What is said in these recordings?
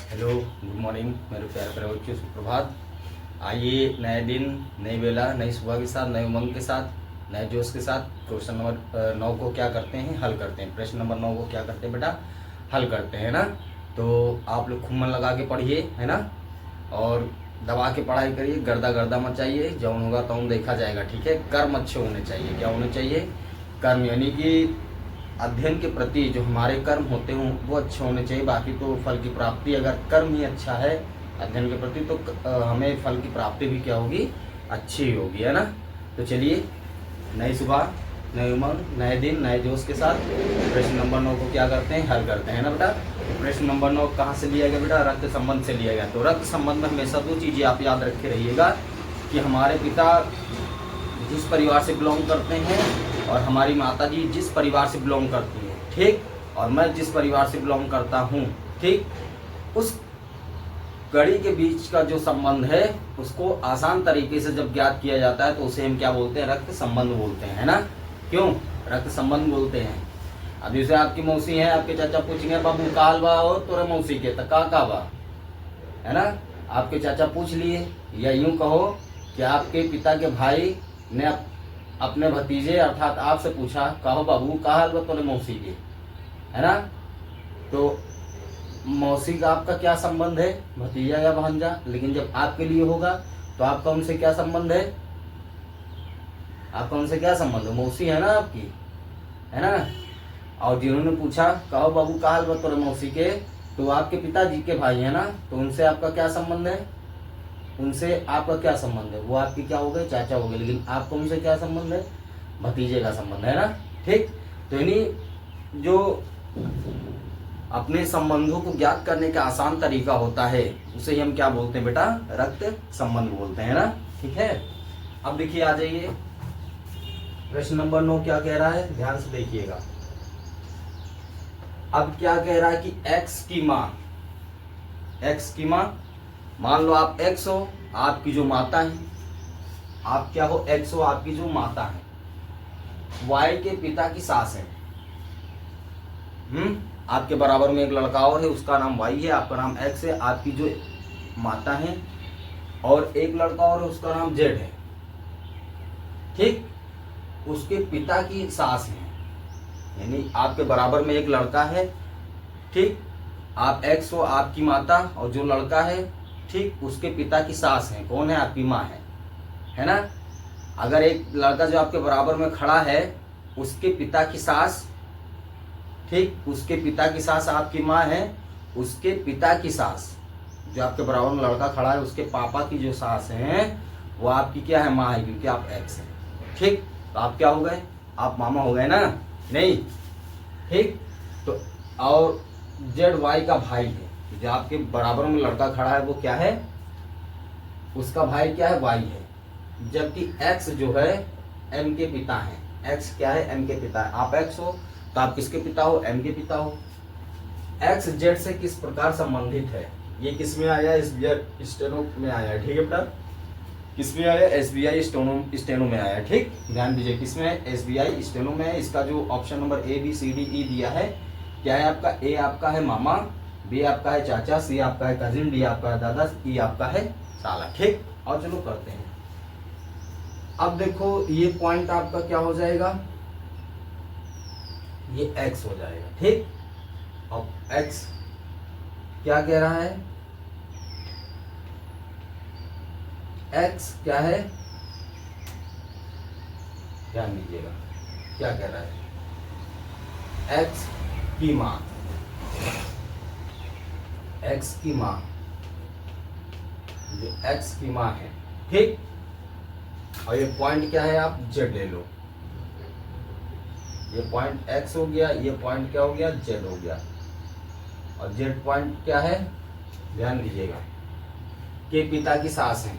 Hello, good morning मेरे प्यारे प्यारे बच्चों, सुप्रभात। आइए नए दिन, नई बेला, नई सुबह के साथ, नए उमंग के साथ, नए जोश के साथ क्वेश्चन नंबर 9 को क्या करते हैं, हल करते हैं। प्रश्न नंबर 9 को क्या करते हैं बेटा, हल करते हैं ना। तो आप लोग खूब मन लगा के पढ़िए, है ना, और दबा के पढ़ाई करिए, गर्दा गर्दा मत चाहिए। जौन होगा तौन देखा जाएगा, ठीक है। कर्म अच्छे होने चाहिए। क्या होने चाहिए? कर्म, यानी कि अध्ययन के प्रति जो हमारे कर्म होते हों वो अच्छे होने चाहिए। बाकी तो फल की प्राप्ति, अगर कर्म ही अच्छा है अध्ययन के प्रति, तो हमें फल की प्राप्ति भी क्या होगी, अच्छी ही होगी, है ना। तो चलिए, नई सुबह, नए उमंग, नए दिन, नए जोश के साथ प्रश्न नंबर 9 को क्या करते हैं, हल करते हैं ना बेटा। प्रश्न नंबर 9 कहाँ से लिया गया बेटा? रक्त संबंध से लिया गया। तो रक्त संबंध में हमेशा दो चीज़ें आप याद रखे रहिएगा कि हमारे पिता जिस परिवार से बिलोंग करते हैं और हमारी माता जी जिस परिवार से बिलोंग करती हैं, ठीक, और मैं जिस परिवार से बिलोंग करता हूँ, ठीक, उस कड़ी के बीच का जो संबंध है उसको आसान तरीके से जब ज्ञात किया जाता है तो उसे हम क्या बोलते हैं? रक्त संबंध बोलते हैं, है ना। क्यों रक्त संबंध बोलते हैं? अब जैसे आपकी मौसी है, आपके चाचा पूछेंगे बाबू काल बा हो तोरे मौसी के तक का बा, है ना। आपके चाचा पूछ लिए, या यूं कहो कि आपके पिता के भाई ने अपने भतीजे अर्थात आपसे पूछा, कहो बाबू का हाल बा तोरे मौसी के, है ना। तो मौसी का आपका क्या संबंध है? भतीजा या भांजा। लेकिन जब आपके लिए होगा तो आपका उनसे क्या संबंध है? आपका उनसे क्या संबंध है? मौसी है ना आपकी, है ना। और जिन्होंने पूछा कहो बाबू का हाल बा तोरे मौसी के, तो आपके पिताजी के भाई है ना, तो उनसे आपका क्या संबंध है? उनसे आपका क्या संबंध है? वो आपके क्या हो गए? चाचा हो गए। लेकिन आपका उनसे क्या संबंध है? भतीजे का संबंध है ना, ठीक। तो यानी जो अपने संबंधों को ज्ञात करने का आसान तरीका होता है उसे ही हम क्या बोलते हैं बेटा? रक्त संबंध बोलते हैं ना, ठीक है। अब देखिए, आ जाइए, प्रश्न नंबर 9 क्या कह रहा है, ध्यान से देखिएगा। अब क्या कह रहा है कि x की माँ, मान लो आप x हो, आपकी जो माता है, आप क्या हो? x हो, आपकी जो माता है, y के पिता की सास है। आपके बराबर में एक लड़का और है, उसका नाम y है, आपका नाम x है, आपकी जो माता है, और एक लड़का और है, उसका नाम z है, ठीक। उसके पिता की सास है, यानी आपके बराबर में एक लड़का है, ठीक। आप x हो, आपकी माता, और जो लड़का है, ठीक, उसके पिता की सास है। कौन है? आपकी माँ है ना। अगर एक लड़का जो आपके बराबर में खड़ा है, उसके पिता की सास, ठीक, उसके पिता की सास आपकी माँ है, उसके पिता की सास जो आपके बराबर में लड़का खड़ा है, उसके पापा की जो सास है वो आपकी क्या है? माँ है, क्योंकि आप एक्स हैं, ठीक। तो आप क्या हो गए? आप मामा हो गए ना, नहीं, ठीक। तो और जेड वाई का भाई है, जो आपके बराबर में लड़का खड़ा है वो क्या है? उसका भाई क्या है? वाई है। जबकि एक्स जो है एम के पिता है। एक्स क्या है? एम के पिता है। आप एक्स हो तो आप किसके पिता हो? एम के पिता हो। एक्स जेड से किस प्रकार संबंधित है? ये किस में आया? एसबीआई स्टेनो में आया, ठीक है बेटा। किस में आया? एसबीआई स्टेनो में आया, ठीक। ध्यान दीजिए, किस में? एसबीआई स्टेनो में है। इसका जो option number A B C D E दिया है, क्या है आपका? ए आपका है मामा, बी आपका है चाचा, सी आपका है कजिन, डी आपका है दादा, ई आपका है साला, ठीक। और चलो करते हैं। अब देखो, ये पॉइंट आपका क्या हो जाएगा? ये एक्स हो जाएगा, ठीक। अब एक्स क्या कह रहा है? एक्स क्या है? ध्यान दीजिएगा, क्या कह रहा है? एक्स की माँ, एक्स की माँ, जो एक्स की माँ है, ठीक। और ये पॉइंट क्या है? आप जेड ले लो। ये पॉइंट एक्स हो गया, ये पॉइंट क्या हो गया? जेड हो गया। और जेड पॉइंट क्या है? ध्यान दीजिएगा, के पिता की सास है,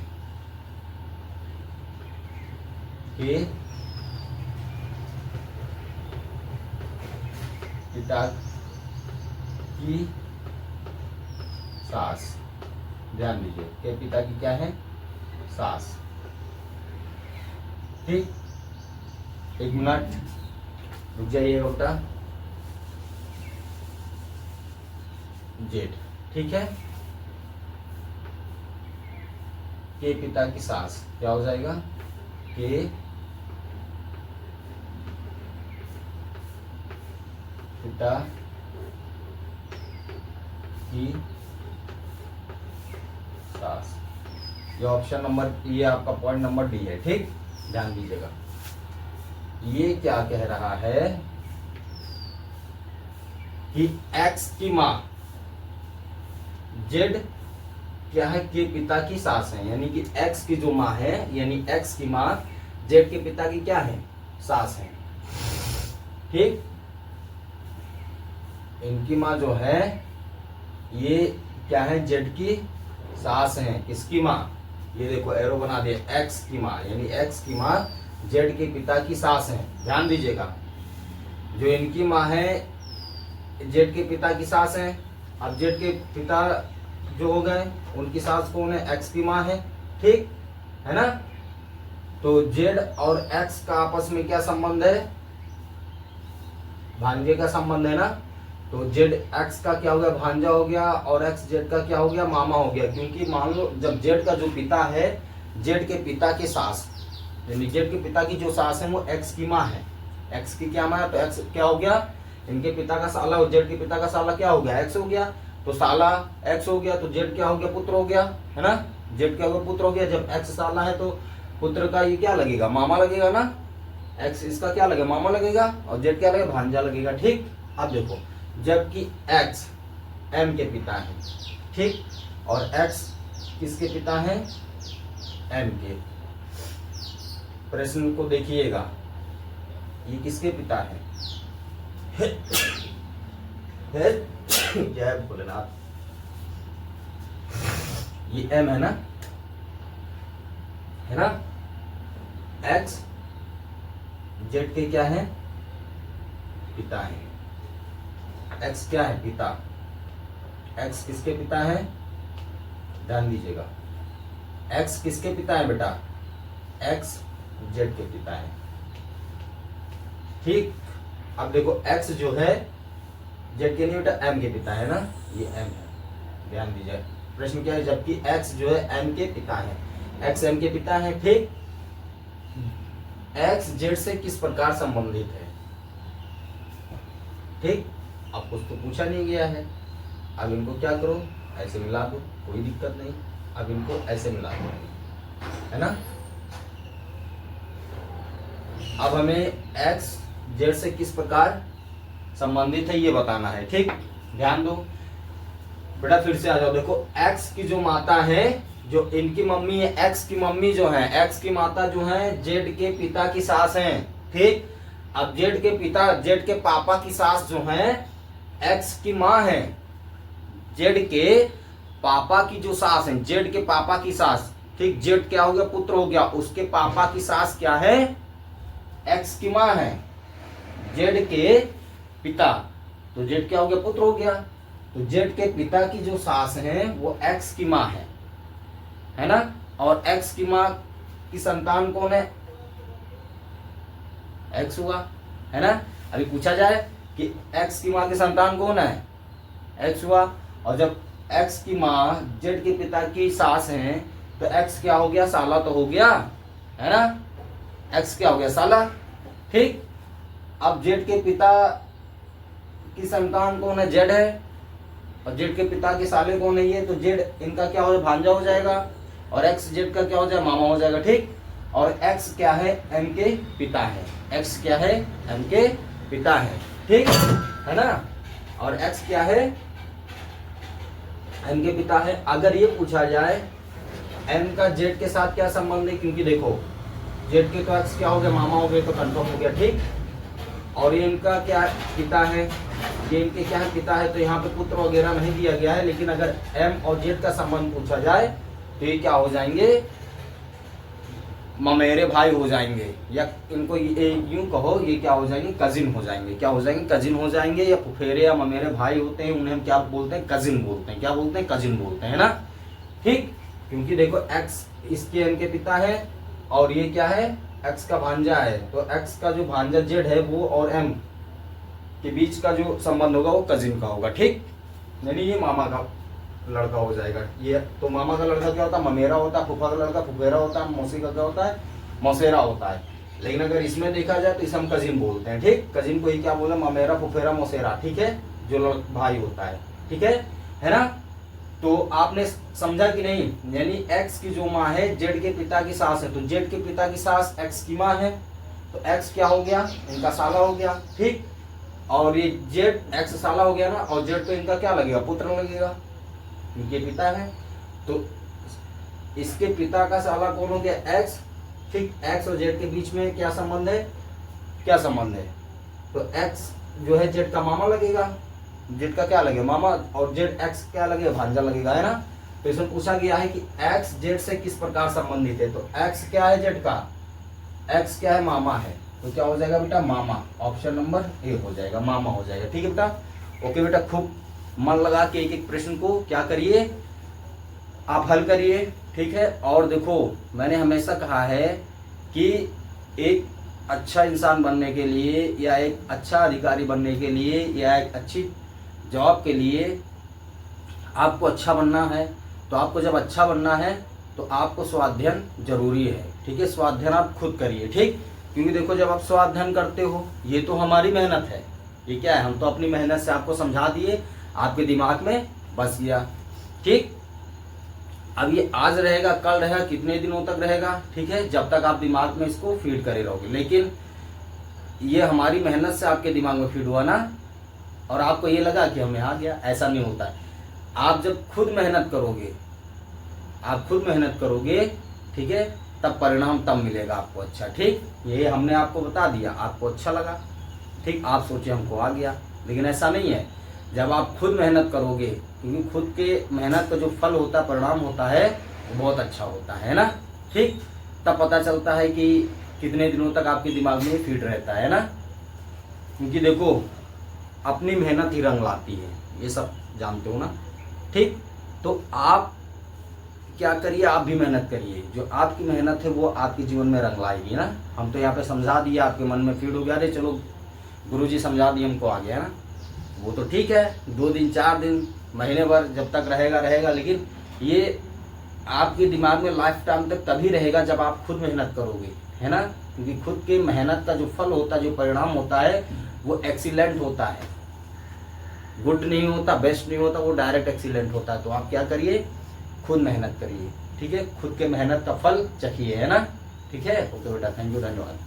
के पिता की सास। ध्यान दीजिए, के पिता की क्या है? सास, ठीक। एक मिनट रुक जाइएगा बेटा। जेड, ठीक है। के पिता की सास, क्या हो जाएगा, के पिता की सास। ये ऑप्शन नंबर, ये आपका पॉइंट नंबर डी है। ठीक, ध्यान दीजिएगा। ये क्या कह रहा है कि एक्स की मां जेड क्या है, के पिता की सास है, यानी कि एक्स की जो मां है, यानी एक्स की मां जेड के पिता की क्या है, सास है। ठीक, इनकी मां जो है ये क्या है, जेड की सास है। किसकी मां, ये देखो एरो बना दिया, एक्स की मां, यानी एक्स की मां जेड के पिता की सास है। ध्यान दीजिएगा, जो इनकी मां है जेड के पिता की सास है। अब जेड के पिता जो हो गए उनकी सास कौन है, एक्स की मां है। ठीक है ना, तो जेड और एक्स का आपस में क्या संबंध है, भांजे का संबंध है ना। तो जेड एक्स का क्या हो गया, भांजा हो गया, और एक्स जेड का क्या हो गया, मामा हो गया। क्योंकि मान लो जब जेड का जो पिता है, जेड के पिता की सास, यानी जेड के पिता की जो सास है वो एक्स की माँ है। एक्स की क्या माँ है, तो एक्स क्या हो गया, इनके पिता का साला, जेड के पिता का साला क्या हो गया, एक्स हो गया। तो साला एक्स हो गया तो जेड क्या हो गया, पुत्र हो गया, है ना। जेड क्या हो गया, पुत्र हो गया। जब एक्स साला है तो पुत्र का ये क्या लगेगा, मामा लगेगा ना। एक्स इसका क्या लगेगा, मामा लगेगा, और जेड क्या लगेगा, भांजा लगेगा। ठीक, अब देखो, जबकि एक्स एम के पिता है, ठीक, और एक्स किसके पिता है, एम के। प्रश्न को देखिएगा, ये किसके पिता है, जय भोलेनाथ, ये एम है ना, है ना। एक्स जेड के क्या है, पिता है। एक्स क्या है, पिता। एक्स किसके पिता है, ध्यान दीजिएगा, एक्स किसके पिता है बेटा, एक्स जेड के पिता है। ठीक, अब देखो एक्स जो है जेड के नहीं बेटा, एम के पिता है ना, ये एम है, ध्यान दीजिए। प्रश्न क्या है, जबकि एक्स जो है एम के पिता है, एक्स एम के पिता है। ठीक, एक्स जेड से किस प्रकार संबंधित है। ठीक, अब कुछ तो पूछा नहीं गया है। अब इनको क्या करो, ऐसे मिला दो, कोई दिक्कत नहीं। अब इनको ऐसे मिला दो, है ना। अब हमें एक्स जेड से किस प्रकार संबंधित है ये बताना है। ठीक, ध्यान दो बेटा, फिर से आ जाओ। देखो एक्स की जो माता है, जो इनकी मम्मी है, एक्स की मम्मी जो है, एक्स की माता जो है जेड के पिता की सास है। ठीक, अब जेड के पिता, जेड के पापा की सास जो है एक्स की माँ है। जेड के पापा की जो सास है, जेड के पापा की सास, ठीक, जेड क्या हो गया, पुत्र हो गया, उसके पापा की सास क्या है, एक्स की माँ है। जेड के पिता, तो जेड क्या हो गया, पुत्र हो गया। तो जेड के पिता की जो सास है वो एक्स की माँ है ना। और एक्स की माँ की संतान कौन है, एक्स हुआ, है ना। अभी पूछा जाए कि एक्स की माँ की संतान कौन है, एक्स हुआ। और जब एक्स की माँ जेड के पिता की सास है तो एक्स क्या हो गया, साला तो हो गया, है ना। एक्स क्या हो गया, साला। ठीक, अब जेड के पिता की संतान कौन है, जेड है, और जेड के पिता के साले कौन है, ये तो जेड इनका क्या हो जाएगा, भांजा हो जाएगा, और एक्स जेड का क्या हो जाएगा, मामा हो जाएगा। ठीक, और एक्स क्या है, एम के पिता है, एक्स क्या है, एम के पिता है। ठीक है ना, और एक्स क्या है, एम के पिता है। अगर ये पूछा जाए एम का जेड के साथ क्या संबंध है, क्योंकि देखो जेड के तो एक्स क्या हो गया, मामा हो गए, तो कंफर्म हो गया। ठीक, और ये इनका क्या पिता है, ये इनके क्या है, पिता है, तो यहाँ पे पुत्र वगैरह नहीं दिया गया है। लेकिन अगर एम और जेड का संबंध पूछा जाए तो ये क्या हो जाएंगे, ममेरे भाई हो जाएंगे, या इनको यूं कहो ये क्या हो जाएंगे, कजिन हो जाएंगे। क्या हो जाएंगे, कजिन हो जाएंगे, या फुफेरे या ममेरे भाई होते हैं उन्हें हम क्या बोलते हैं, कजिन बोलते हैं। क्या बोलते हैं, कजिन बोलते हैं, है ना। ठीक, क्योंकि देखो एक्स इसके एम के पिता है और ये क्या है, एक्स का भांजा है, तो एक्स का जो भांजा जेड है वो और एम के बीच का जो संबंध होगा वो कजिन का होगा। ठीक, यानी ये मामा का लड़का हो जाएगा। ये तो मामा का लड़का क्या होता है, ममेरा होता है, फूफा का लड़का फुफेरा होता है, मौसी का क्या होता है, मौसेरा होता है। लेकिन अगर इसमें देखा जाए तो इसे हम कजिन बोलते हैं। ठीक, कजिन को ही क्या बोले, ममेरा, फुफेरा, मौसेरा। ठीक है, जो भाई होता है। ठीक है ना। तो आपने समझा कि नहीं, यानी एक्स की जो माँ है जेड के पिता की सास है, तो जेड के पिता की सास एक्स की माँ है, तो एक्स क्या हो गया, इनका साला हो गया। ठीक, और ये जेड एक्स साला हो गया ना, और जेड तो इनका क्या लगेगा, पुत्र लगेगा, इनके पिता है। तो इसके पिता का साला कौन हो गया, एक्स। ठीक, एक्स और जेड के बीच में क्या संबंध है, क्या संबंध है, तो एक्स जो है जेड का मामा लगेगा, जेड का क्या लगेगा, मामा, और जेड एक्स क्या लगेगा, भांजा लगेगा, है ना। तो इसमें पूछा गया है कि एक्स जेड से किस प्रकार संबंधित है, तो एक्स क्या है जेड का, एक्स क्या है, मामा है, तो क्या हो जाएगा बेटा, मामा। ऑप्शन नंबर ए हो जाएगा, मामा हो जाएगा। ठीक है बेटा, ओके बेटा, खूब मन लगा के एक एक प्रश्न को क्या करिए, आप हल करिए। ठीक है, और देखो मैंने हमेशा कहा है कि एक अच्छा इंसान बनने के लिए, या एक अच्छा अधिकारी बनने के लिए, या एक अच्छी जॉब के लिए आपको अच्छा बनना है, तो आपको जब अच्छा बनना है तो आपको स्वाध्ययन जरूरी है। ठीक है, स्वाध्ययन आप खुद करिए। ठीक, क्योंकि देखो जब आप स्वाध्ययन करते हो, ये तो हमारी मेहनत है, ये क्या है, हम तो अपनी मेहनत से आपको समझा दिए, आपके दिमाग में बस गया। ठीक, अब ये आज रहेगा, कल रहेगा, कितने दिनों तक रहेगा, ठीक है, जब तक आप दिमाग में इसको फीड करे रहोगे। लेकिन ये हमारी मेहनत से आपके दिमाग में फीड हुआ ना, और आपको ये लगा कि हमें आ गया, ऐसा नहीं होता है। आप जब खुद मेहनत करोगे, आप खुद मेहनत करोगे, ठीक है, तब परिणाम तब मिलेगा आपको अच्छा। ठीक, ये हमने आपको बता दिया, आपको अच्छा लगा, ठीक, आप सोचे हमको आ गया, लेकिन ऐसा नहीं है। जब आप खुद मेहनत करोगे, क्योंकि खुद के मेहनत का जो फल होता है, परिणाम होता है, वो बहुत अच्छा होता है ना। ठीक, तब पता चलता है कि कितने दिनों तक आपके दिमाग में फिट रहता है ना, क्योंकि देखो अपनी मेहनत ही रंग लाती है, ये सब जानते हो ना। ठीक, तो आप क्या करिए, आप भी मेहनत करिए, जो आपकी मेहनत है वो आपके जीवन में रंग लाएगी ना। हम तो यहाँ पे समझा दिया, आपके मन में फीड हो गया, अरे चलो गुरुजी समझा दिए, हमको आ गया ना, वो तो ठीक है, 2 दिन 4 दिन महीने भर जब तक रहेगा रहेगा, लेकिन ये आपके दिमाग में लाइफ टाइम तक तभी रहेगा जब आप खुद मेहनत करोगे, है ना। क्योंकि खुद की मेहनत का जो फल होता है, जो परिणाम होता है, वो एक्सीलेंट होता है, गुड नहीं होता, बेस्ट नहीं होता, वो डायरेक्ट एक्सीलेंट होता है। तो आप क्या करिए, खुद मेहनत करिए। ठीक है, खुद के मेहनत का फल चखिए, है ना। ठीक है, ओके बेटा, थैंक यू, धन्यवाद।